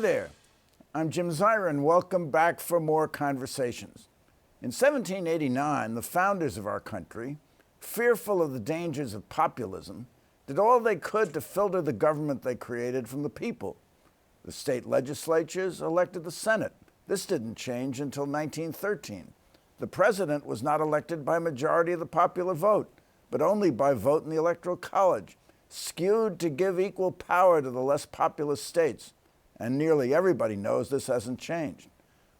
there, I'm Jim Zirin. Welcome back for more conversations. In 1789, the founders of our country, fearful of the dangers of populism, did all they could to filter the government they created from the people. The state legislatures elected the Senate. This didn't change until 1913. The president was not elected by a majority of the popular vote, but only by vote in the Electoral College, skewed to give equal power to the less populous states. And nearly everybody knows this hasn't changed.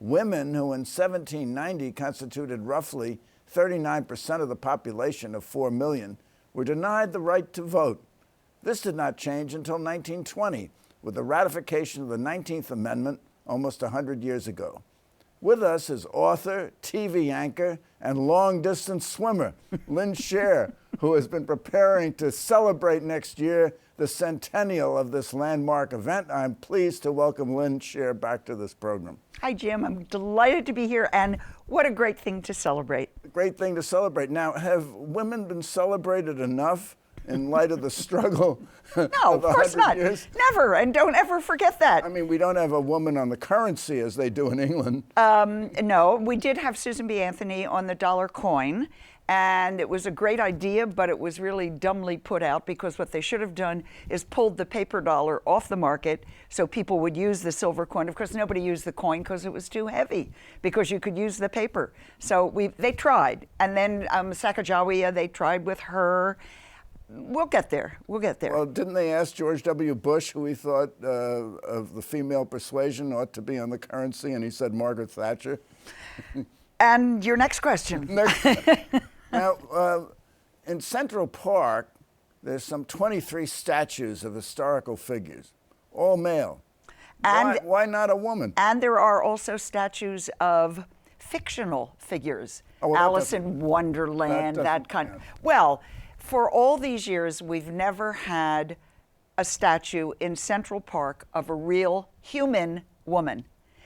Women, who in 1790 constituted roughly 39% of the population of 4 million, were denied the right to vote. This did not change until 1920, with the ratification of the 19th Amendment almost 100 years ago. With us is author, TV anchor, and long-distance swimmer, Lynn Sherr, who has been preparing to celebrate next year the centennial of this landmark event. I'm pleased to welcome Lynn Sherr back to this program. Hi, Jim. I'm delighted to be here, and what a great thing to celebrate. Great thing to celebrate. Now, have women been celebrated enough in light of the struggle? No, of course not. Years? Never, and don't ever forget that. I mean, we don't have a woman on the currency as they do in England. No, we did have Susan B. Anthony on the dollar coin, and it was a great idea, but it was really dumbly put out because what they should have done is pulled the paper dollar off the market so people would use the silver coin. Of course, nobody used the coin because it was too heavy, because you could use the paper. So they tried. And then Sacagawea, they tried with her. We'll get there. We'll get there. Well, didn't they ask George W. Bush, who he thought of the female persuasion ought to be on the currency, and he said Margaret Thatcher? And your next question. Now, in Central Park, there's some 23 statues of historical figures, all male. And why not a woman? And there are also statues of fictional figures. Oh, well, Alice in Wonderland, that kind of. Well, for all these years, we've never had a statue in Central Park of a real human woman.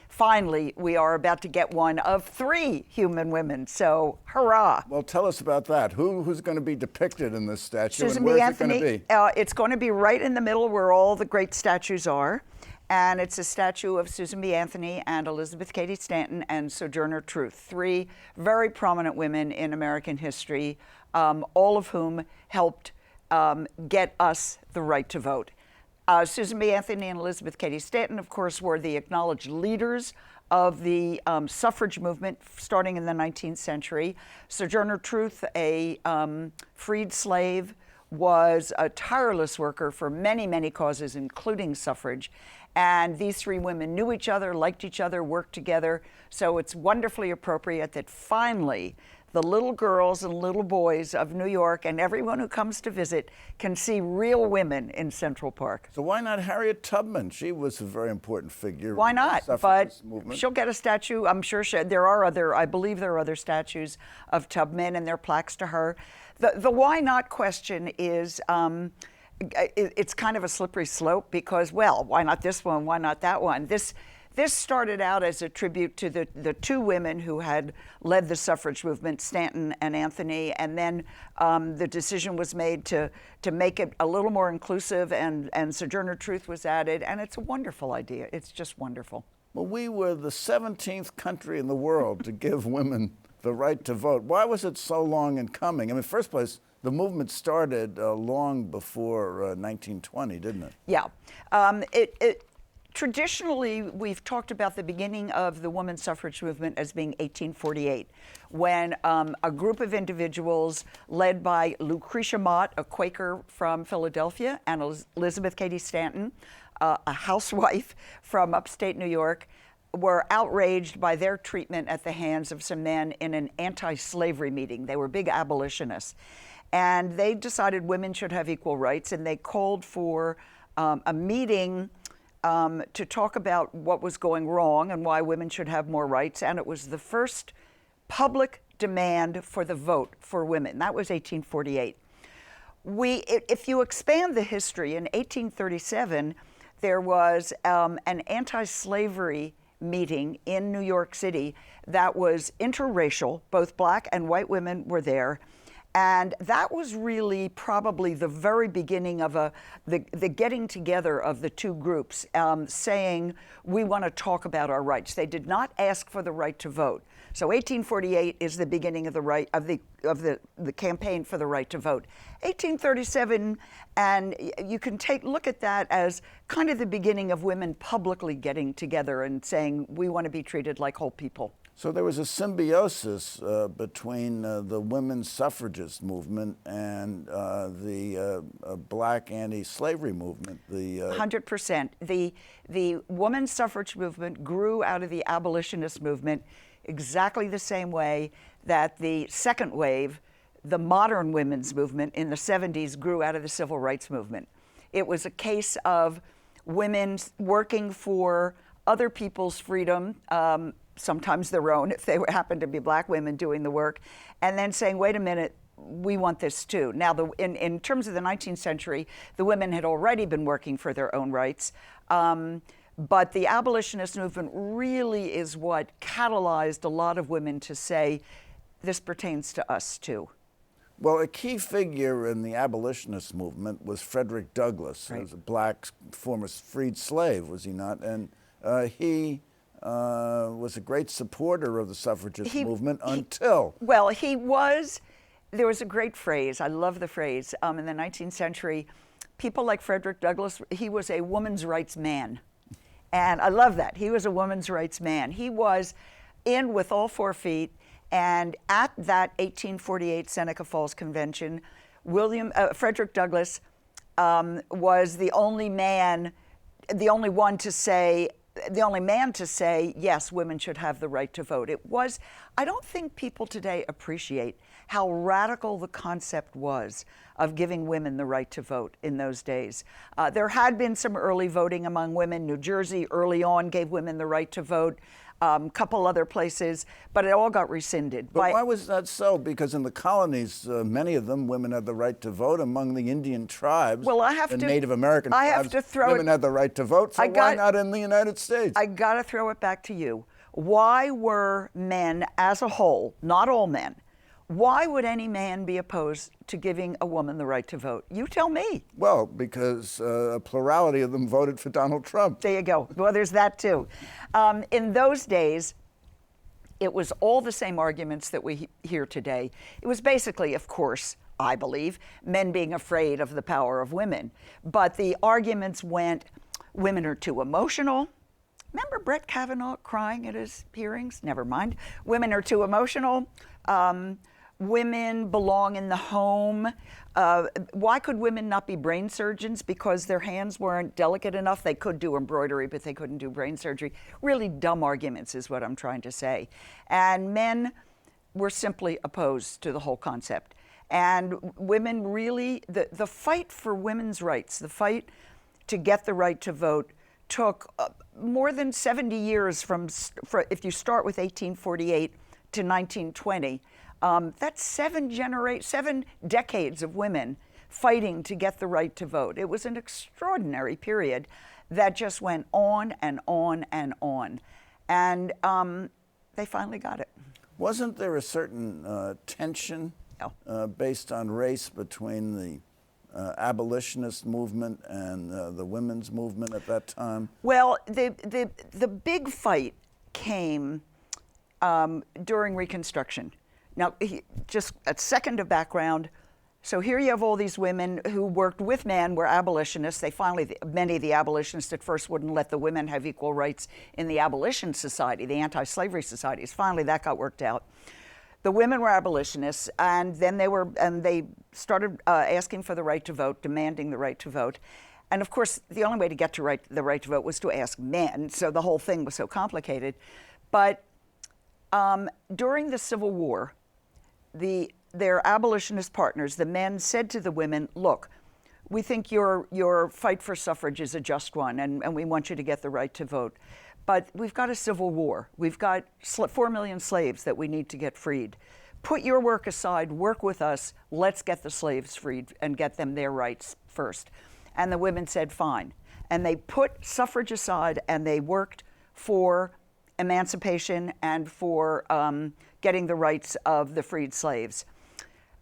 Finally, we are about to get one of 3 human women, so hurrah. Well, tell us about that. Who's going to be depicted in this statue, Susan and where's B. Anthony, it going to be? It's going to be right in the middle where all the great statues are, and it's a statue of Susan B. Anthony and Elizabeth Cady Stanton and Sojourner Truth, 3 very prominent women in American history, all of whom helped get us the right to vote. Susan B. Anthony and Elizabeth Cady Stanton, of course, were the acknowledged leaders of the suffrage movement starting in the 19th century. Sojourner Truth, a freed slave, was a tireless worker for many, many causes, including suffrage. And these 3 women knew each other, liked each other, worked together. So it's wonderfully appropriate that finally the little girls and little boys of New York and everyone who comes to visit can see real women in Central Park. So why not Harriet Tubman? She was a very important figure. Why not? In the But suffragist movement. she'll get a statue. I'm sure I believe there are other statues of Tubman, and there are plaques to her. The why not question is, it's kind of a slippery slope because, well, why not this one? Why not that one? This started out as a tribute to the 2 women who had led the suffrage movement, Stanton and Anthony, and then the decision was made to make it a little more inclusive, and Sojourner Truth was added, and it's a wonderful idea. It's just wonderful. Well, we were the 17th country in the world to give women the right to vote. Why was it so long in coming? I mean, first place, the movement started long before 1920, didn't it? Yeah. Traditionally, we've talked about the beginning of the women's suffrage movement as being 1848, when a group of individuals led by Lucretia Mott, a Quaker from Philadelphia, and Elizabeth Cady Stanton, a housewife from upstate New York, were outraged by their treatment at the hands of some men in an anti-slavery meeting. They were big abolitionists. And they decided women should have equal rights, and they called for a meeting to talk about what was going wrong and why women should have more rights. And it was the first public demand for the vote for women. That was 1848. If you expand the history, in 1837, there was an anti-slavery meeting in New York City that was interracial. Both black and white women were there. And that was really probably the very beginning of the getting together of the two groups, saying, we want to talk about our rights. They did not ask for the right to vote. So 1848 is the beginning of the campaign for the right to vote. 1837, and you can look at that as kind of the beginning of women publicly getting together and saying, we want to be treated like whole people. So there was a symbiosis between the women's suffragist movement and the black anti-slavery movement. 100%. The women's suffrage movement grew out of the abolitionist movement exactly the same way that the second wave, the modern women's movement in the 70s, grew out of the civil rights movement. It was a case of women working for other people's freedom, sometimes their own, if they happened to be black women doing the work, and then saying, wait a minute, we want this too. Now, in terms of the 19th century, the women had already been working for their own rights, but the abolitionist movement really is what catalyzed a lot of women to say, this pertains to us too. Well, a key figure in the abolitionist movement was Frederick Douglass, Right. who was a black former freed slave, was he not? And he was a great supporter of the suffragist movement until... Well, he was. There was a great phrase. I love the phrase. In the 19th century, people like Frederick Douglass, he was a woman's rights man. And I love that. He was a woman's rights man. He was in with all 4 feet. And at that 1848 Seneca Falls Convention, Frederick Douglass was the only man to say, yes, women should have the right to vote. It was, I don't think people today appreciate how radical the concept was of giving women the right to vote in those days. There had been some early voting among women. New Jersey early on gave women the right to vote. Couple other places, but it all got rescinded. But why was that so? Because in the colonies, many of them, women had the right to vote. Among the Indian tribes, the Native American tribes, women had the right to vote. So why not in the United States? I got to throw it back to you. Why were men as a whole, not all men, why would any man be opposed to giving a woman the right to vote? You tell me. Well, because a plurality of them voted for Donald Trump. There you go. Well, there's that too. In those days, it was all the same arguments that we hear today. It was basically, of course, I believe, men being afraid of the power of women. But the arguments went, women are too emotional. Remember Brett Kavanaugh crying at his hearings? Never mind. Women are too emotional. Women belong in the home. Why could women not be brain surgeons? Because their hands weren't delicate enough. They could do embroidery, but they couldn't do brain surgery. Really dumb arguments is what I'm trying to say. And men were simply opposed to the whole concept. And women really, the fight for women's rights, the fight to get the right to vote took more than 70 years if you start with 1848 to 1920. That's 7 decades of women fighting to get the right to vote. It was an extraordinary period that just went on and on and on. And they finally got it. Wasn't there a certain tension based on race between the abolitionist movement and the women's movement at that time? Well, the big fight came during Reconstruction. Now, just a second of background. So here you have all these women who worked with men, were abolitionists. Many of the abolitionists at first wouldn't let the women have equal rights in the abolition society, the anti-slavery societies. Finally, that got worked out. The women were abolitionists, and then they started asking for the right to vote, demanding the right to vote. And of course, the only way to get to the right to vote was to ask men, so the whole thing was so complicated. But during the Civil War, their abolitionist partners, the men, said to the women, look, we think your fight for suffrage is a just one, and we want you to get the right to vote. But we've got a civil war. We've got 4 million slaves that we need to get freed. Put your work aside, work with us, let's get the slaves freed and get them their rights first. And the women said, fine. And they put suffrage aside and they worked for emancipation and for getting the rights of the freed slaves.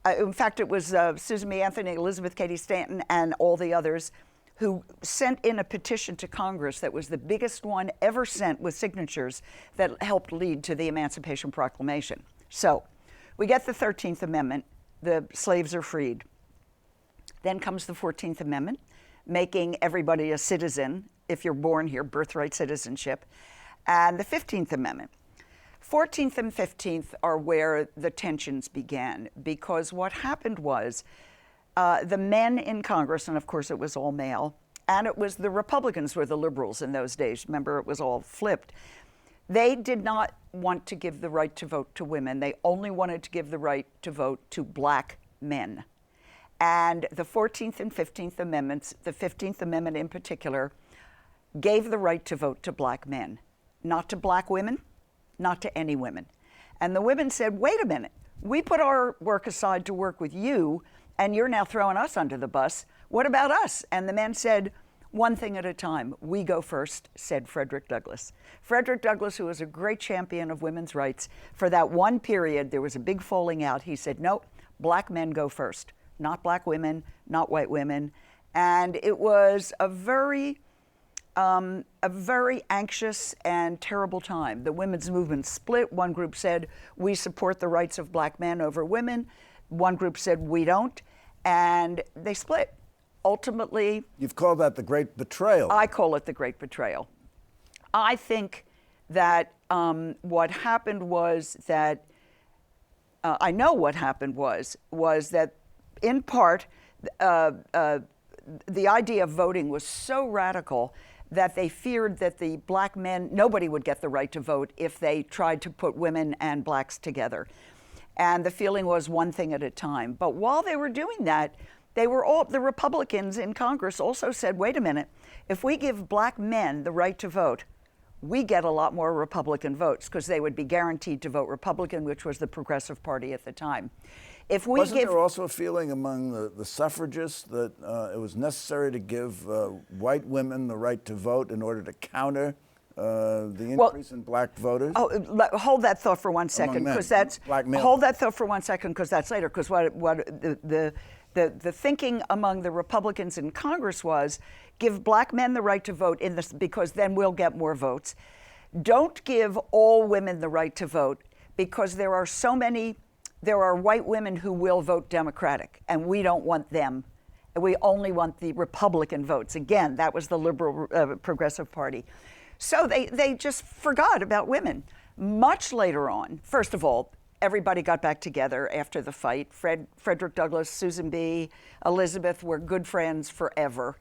in fact, it was Susan B. Anthony, Elizabeth Cady Stanton, and all the others who sent in a petition to Congress that was the biggest one ever sent with signatures that helped lead to the Emancipation Proclamation. So we get the 13th Amendment, the slaves are freed. Then comes the 14th Amendment, making everybody a citizen if you're born here, birthright citizenship, and the 15th Amendment. 14th and 15th are where the tensions began, because what happened was the men in Congress, and of course it was all male, and it was the Republicans were the liberals in those days. Remember, it was all flipped. They did not want to give the right to vote to women. They only wanted to give the right to vote to black men. And the 14th and 15th Amendments, the 15th Amendment in particular, gave the right to vote to black men, not to black women, not to any women. And the women said, wait a minute, we put our work aside to work with you, and you're now throwing us under the bus. What about us? And the men said, one thing at a time. We go first, said Frederick Douglass. Frederick Douglass, who was a great champion of women's rights, for that one period, there was a big falling out. He said, no, black men go first, not black women, not white women. And it was a very anxious and terrible time. The women's movement split. One group said, we support the rights of black men over women. One group said, we don't. And they split. Ultimately, you've called that the Great Betrayal. I call it the Great Betrayal. I think that what happened was that, I know what happened was that in part, the idea of voting was so radical that they feared that the black men, nobody would get the right to vote if they tried to put women and blacks together. And the feeling was one thing at a time. But while they were doing that, the Republicans in Congress also said, wait a minute, if we give black men the right to vote, we get a lot more Republican votes, because they would be guaranteed to vote Republican, which was the Progressive Party at the time. If we Wasn't there also a feeling among the suffragists that it was necessary to give white women the right to vote in order to counter the increase in black voters? Oh, hold that thought for 1 second, because that's hold that thought for 1 second, because that's later. Because the thinking among the Republicans in Congress was, give black men the right to vote in this, because then we'll get more votes. Don't give all women the right to vote, because there are white women who will vote Democratic, and we don't want them. We only want the Republican votes. Again, that was the liberal Progressive Party. So they just forgot about women. Much later on, first of all, everybody got back together after the fight. Frederick Douglass, Susan B., Elizabeth were good friends forever.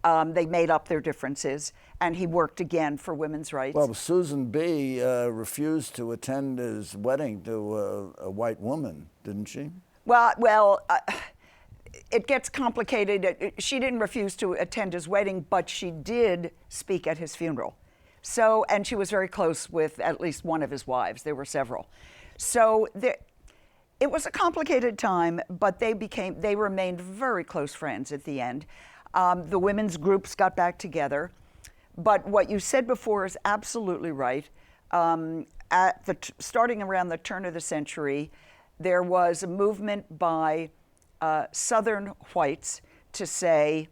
They made up their differences, and he worked again for women's rights. Well, Susan B. Refused to attend his wedding to a white woman, didn't she? Well, it gets complicated. She didn't refuse to attend his wedding, but she did speak at his funeral. So, and she was very close with at least one of his wives. There were several. So it was a complicated time, but they remained very close friends at the end. The women's groups got back together. But what you said before is absolutely right. Starting around the turn of the century, there was a movement by Southern whites to say,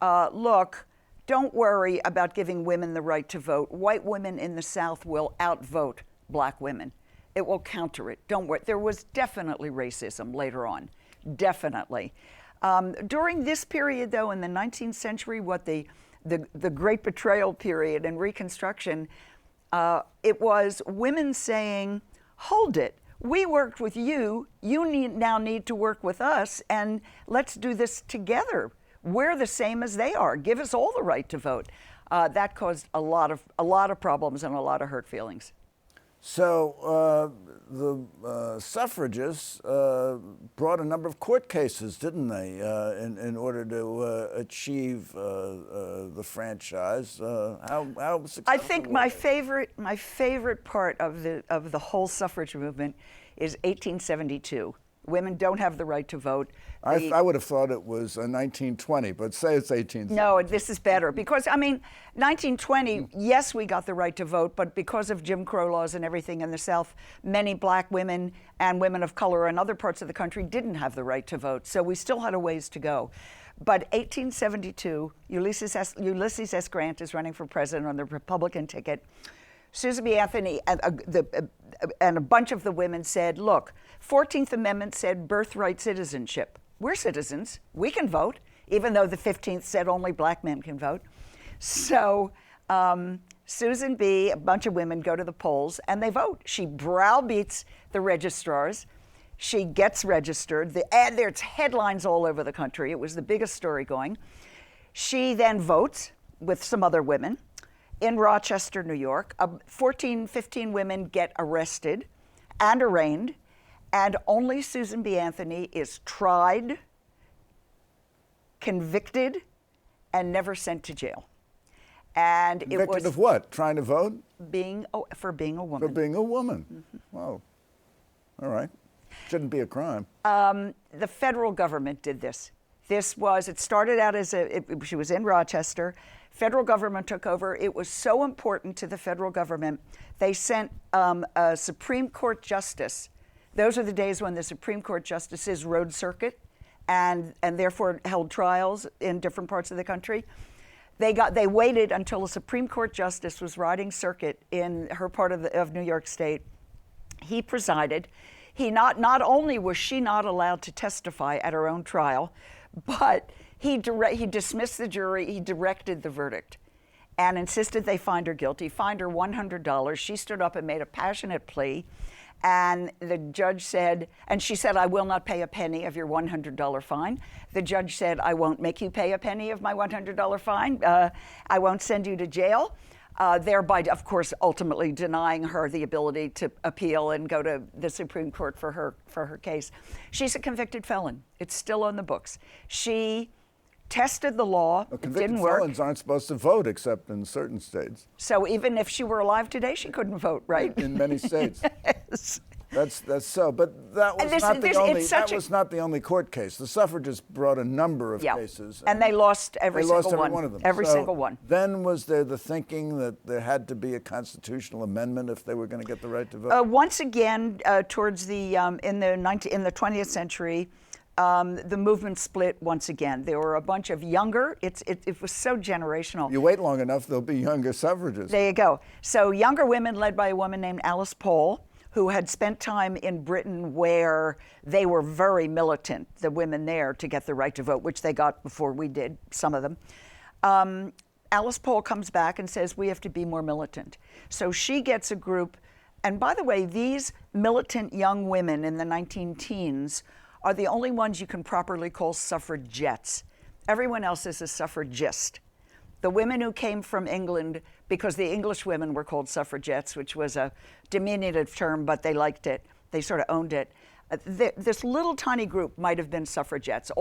look, don't worry about giving women the right to vote. White women in the South will outvote black women. It will counter it. Don't worry. There was definitely racism later on, definitely. During this period, though, in the 19th century, what the Great Betrayal period and Reconstruction, it was women saying, hold it. We worked with you. You now need to work with us, and let's do this together. We're the same as they are. Give us all the right to vote. That caused a lot of problems and a lot of hurt feelings. So the suffragists brought a number of court cases, didn't they, in order to achieve the franchise? How successful? I think my favorite part of the whole suffrage movement is 1872. Women don't have the right to vote. I would have thought it was 1920, but say it's 1870. No, this is better because, I mean, 1920, yes, we got the right to vote, but because of Jim Crow laws and everything in the South, many black women and women of color in other parts of the country didn't have the right to vote. So we still had a ways to go. But 1872, Ulysses S. Grant is running for president on the Republican ticket. Susan B. Anthony and a bunch of the women said, look, 14th Amendment said birthright citizenship. We're citizens. We can vote, even though the 15th said only black men can vote. So Susan B., a bunch of women go to the polls and they vote. She browbeats the registrars. She gets registered. There's headlines all over the country. It was the biggest story going. She then votes with some other women in Rochester, New York. 15 women get arrested and arraigned, and only Susan B. Anthony is tried, convicted, and never sent to jail. And Convicted it was of what? Trying to vote? for being a woman. For being a woman. Mm-hmm. Wow. All right. Shouldn't be a crime. The federal government did this. It started out as she was in Rochester. Federal government took over. It was so important to the federal government, they sent a Supreme Court justice. Those are the days when the Supreme Court justices rode circuit and therefore held trials in different parts of the country. They waited until a Supreme Court justice was riding circuit in her part of New York State. He presided. He not only was she not allowed to testify at her own trial, but he dismissed the jury. He directed the verdict and insisted they find her guilty, fined her $100. She stood up and made a passionate plea. And the judge said, and she said, I will not pay a penny of your $100 fine. The judge said, I won't make you pay a penny of my $100 fine. I won't send you to jail. Thereby, of course, ultimately denying her the ability to appeal and go to the Supreme Court for her case. She's a convicted felon. It's still on the books. She tested the law. Well, it didn't work. convicted felons aren't supposed to vote except in certain states. So even if she were alive today, she couldn't vote, right? In many states. Yes. That's so. But that was not the only court case. The suffragists brought a number of cases. And they lost every single one of them. Every single one. Then was there the thinking that there had to be a constitutional amendment if they were going to get the right to vote? Once again, towards the in the 20th century, the movement split once again. There were a bunch of younger. It was so generational. You wait long enough, there'll be younger suffragists. There you go. So younger women led by a woman named Alice Paul, who had spent time in Britain where they were very militant, the women there, to get the right to vote, which they got before we did, some of them. Alice Paul comes back and says, we have to be more militant. So she gets a group, and by the way, these militant young women in the 19-teens are the only ones you can properly call suffragettes. Everyone else is a suffragist. The women who came from England, because the English women were called suffragettes, which was a diminutive term, but they liked it. They sort of owned it. This little tiny group might have been suffragettes.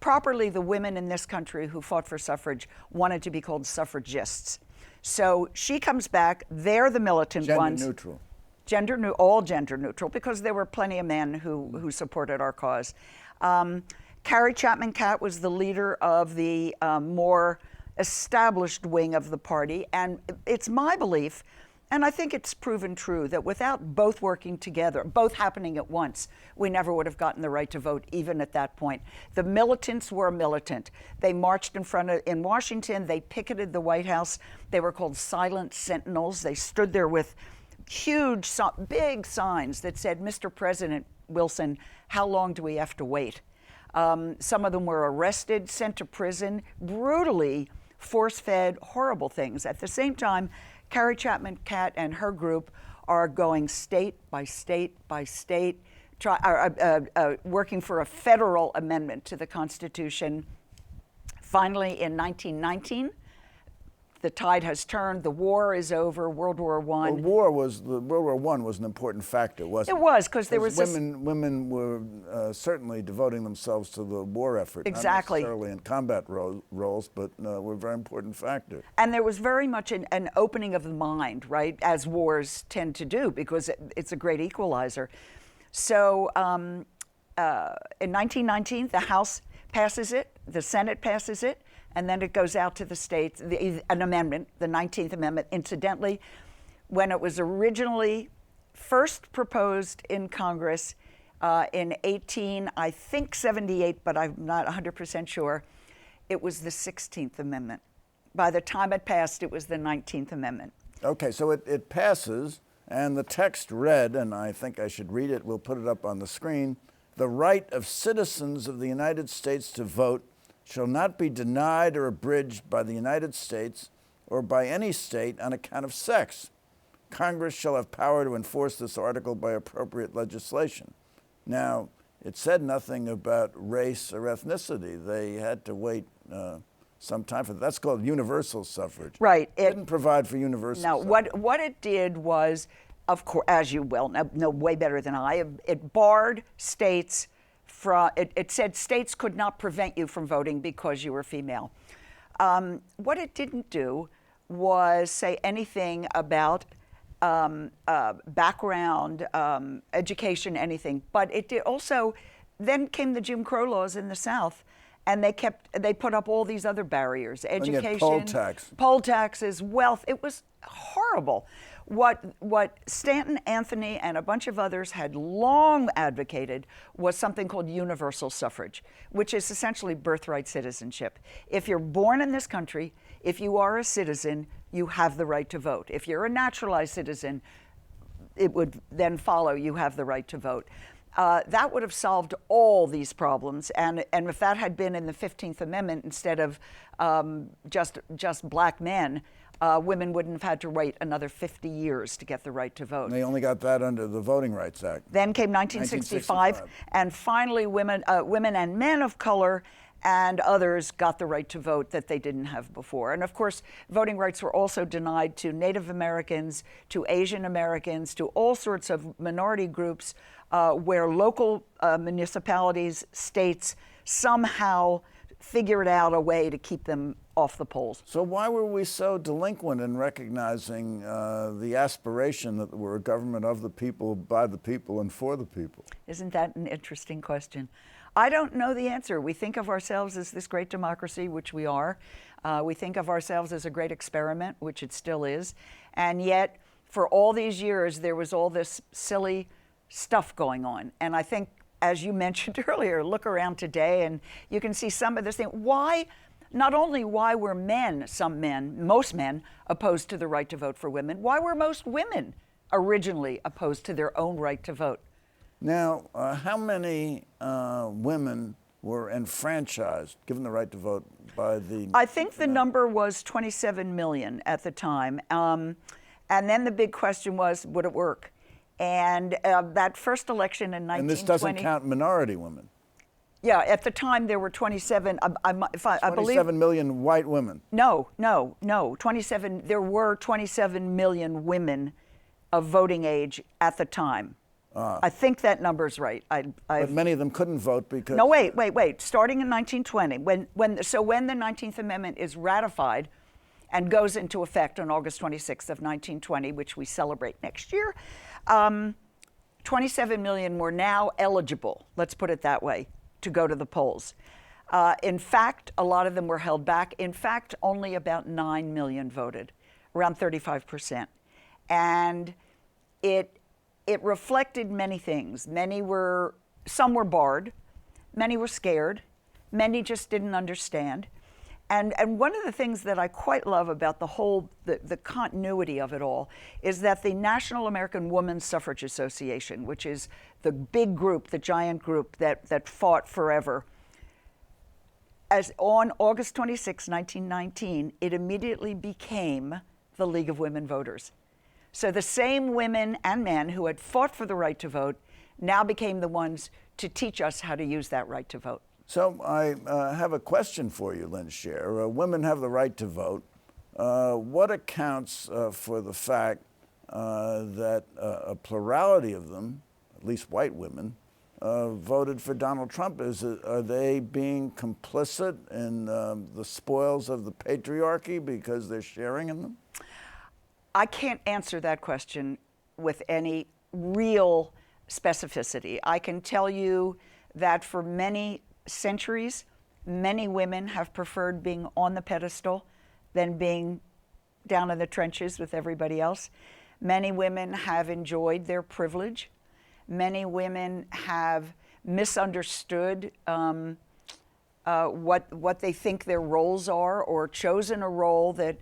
Properly, the women in this country who fought for suffrage wanted to be called suffragists. So she comes back. They're the militant ones. Gender neutral. All gender neutral, because there were plenty of men who supported our cause. Carrie Chapman Catt was the leader of the more established wing of the party, and it's my belief, and I think it's proven true, that without both working together, both happening at once, we never would have gotten the right to vote, even at that point. The militants were militant. They marched in Washington, they picketed the White House. They were called silent sentinels. They stood there with huge, big signs that said, Mr. President Wilson, how long do we have to wait? Some of them were arrested, sent to prison, brutally force-fed, horrible things. At the same time, Carrie Chapman Catt and her group are going state by state by state, working for a federal amendment to the Constitution. Finally, in 1919, the tide has turned. The war is over. World War I. World War I was an important factor, wasn't it? It was, because there was women were certainly devoting themselves to the war effort. Exactly. Not necessarily in combat roles, but were a very important factor. And there was very much an opening of the mind, right, as wars tend to do, because it's a great equalizer. So in 1919, the House passes it, the Senate passes it, and then it goes out to the states, an amendment, the 19th Amendment. Incidentally, when it was originally first proposed in Congress in 78, but I'm not 100% sure, it was the 16th Amendment. By the time it passed, it was the 19th Amendment. Okay, so it passes, and the text read, and I think I should read it, we'll put it up on the screen: "The right of citizens of the United States to vote shall not be denied or abridged by the United States or by any state on account of sex. Congress shall have power to enforce this article by appropriate legislation." Now, it said nothing about race or ethnicity. They had to wait some time for that. That's called universal suffrage. Right. It didn't provide for universal suffrage. No, what it did was, of course, as you well know way better than I, it barred states from, it said states could not prevent you from voting because you were female. What it didn't do was say anything about background, education, anything. But it did also, then came the Jim Crow laws in the South, and they put up all these other barriers: education, poll taxes, wealth. It was horrible. What Stanton, Anthony, and a bunch of others had long advocated was something called universal suffrage, which is essentially birthright citizenship. If you're born in this country, if you are a citizen, you have the right to vote. If you're a naturalized citizen, it would then follow you have the right to vote. That would have solved all these problems, and if that had been in the 15th Amendment instead of just black men, women wouldn't have had to wait another 50 years to get the right to vote. And they only got that under the Voting Rights Act. Then came 1965, and finally women and men of color and others got the right to vote that they didn't have before. And of course, voting rights were also denied to Native Americans, to Asian Americans, to all sorts of minority groups where local municipalities, states somehow figured out a way to keep them off the polls. So why were we so delinquent in recognizing the aspiration that we're a government of the people, by the people, and for the people? Isn't that an interesting question? I don't know the answer. We think of ourselves as this great democracy, which we are. We think of ourselves as a great experiment, which it still is. And yet, for all these years, there was all this silly stuff going on. And I think, as you mentioned earlier, look around today and you can see some of this thing. Why, not only why were most men opposed to the right to vote for women, why were most women originally opposed to their own right to vote? Now, how many women were enfranchised, given the right to vote by the... I think the number was 27 million at the time. And then the big question was, would it work? And that first election in 1920... And this doesn't count minority women. Yeah, at the time there were 27, I believe... 27 million white women. No. There were 27 million women of voting age at the time. I think that number's right. But many of them couldn't vote because... No, wait. Starting in 1920, when the 19th Amendment is ratified and goes into effect on August 26th of 1920, which we celebrate next year, 27 million were now eligible, let's put it that way, to go to the polls. In fact, a lot of them were held back. In fact, only about 9 million voted, around 35%. And it reflected many things. Some were barred, many were scared, many just didn't understand. And one of the things that I quite love about the continuity of it all is that the National American Women's Suffrage Association, which is the big group, the giant group that fought forever, as on August 26, 1919, it immediately became the League of Women Voters. So the same women and men who had fought for the right to vote now became the ones to teach us how to use that right to vote. So I have a question for you, Lynn Sherr. Women have the right to vote. What accounts for the fact that a plurality of them, at least white women, voted for Donald Trump? Are they being complicit in the spoils of the patriarchy because they're sharing in them? I can't answer that question with any real specificity. I can tell you that for many centuries, many women have preferred being on the pedestal than being down in the trenches with everybody else. Many women have enjoyed their privilege. Many women have misunderstood what they think their roles are, or chosen a role that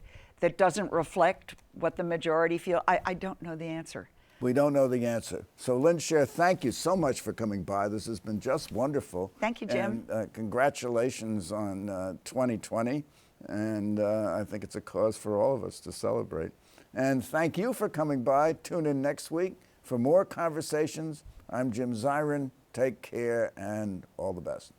doesn't reflect what the majority feel. I don't know the answer. We don't know the answer. So Lynn Sherr, thank you so much for coming by. This has been just wonderful. Thank you, Jim. And congratulations on 2020. And I think it's a cause for all of us to celebrate. And thank you for coming by. Tune in next week for more conversations. I'm Jim Zirin. Take care and all the best.